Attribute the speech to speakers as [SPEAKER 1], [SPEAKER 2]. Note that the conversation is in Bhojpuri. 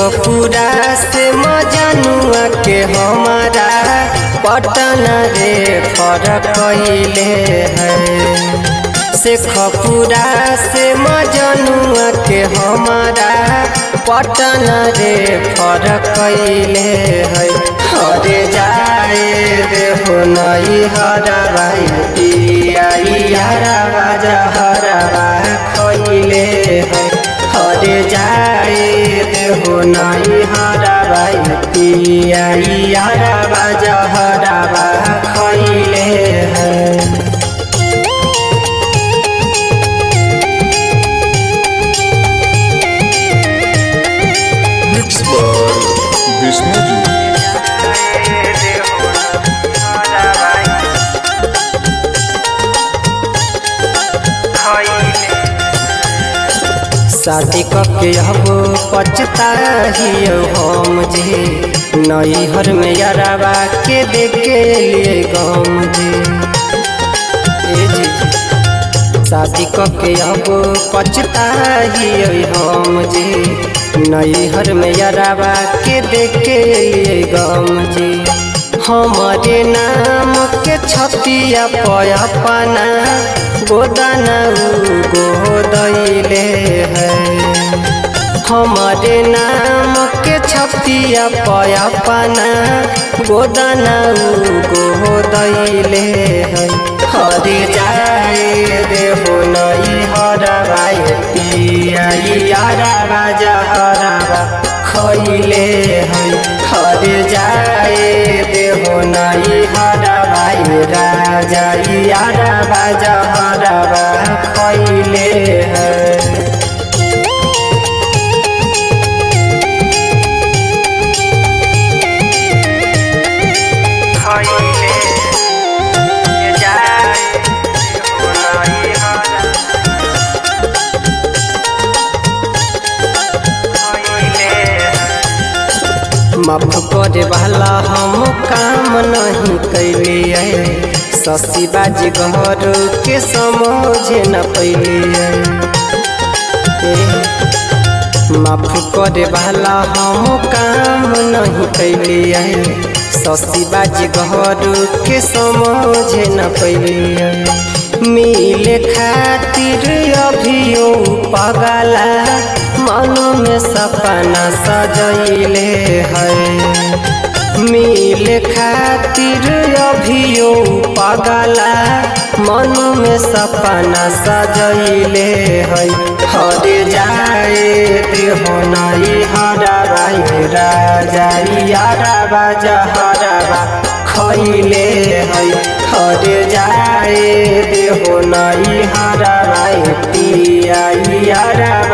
[SPEAKER 1] शेखपुरा से मजनुआ के हमारा पटना रे फरक कइले है। शेखपुरा से मजनुआ के हमारा पटना रे फरक कइले है। हरे जाए रे हो नई हरवा यारवा जहरवा खइले है। हरे जाए रे हो नई हरवा यारवा जहरवा खइले है।
[SPEAKER 2] विष्णु जी
[SPEAKER 1] शादी करके अब पछताही हम जे नैहर में यारवा के देखे लिए गम जे। शादी करके अब पछताही हम जे नैहर में यारवा के देखे लिए गम जे। हमारे नाम के छतिया पना गोदाना गोदैले है। हमारे नाम के छतिया पना गोदाना गोदैले है। हरे जाए रे हो नई हरवा यारवा जहरवा खइले है। हरे जाए रे हो नई हरवा राजा यारवा जहरवा खइले है। माफ करे वाला हम काम नहीं कैलिए। शशि बाजी घर के समझे न पैलिए। माफ करे वाला हम काम नहीं कैलिए। शशि बाजी घर के समझे न पैलिए। मिले खातिर अभियो पगला मन में सपना सजैले है। मिले खातिर अभियो पगला मन में सपना सजैले है। हरे जाए रे हो नई हरवा राजा यारवा जहरवा खइले है। हरे जाए रे हो नई हरवा यारवा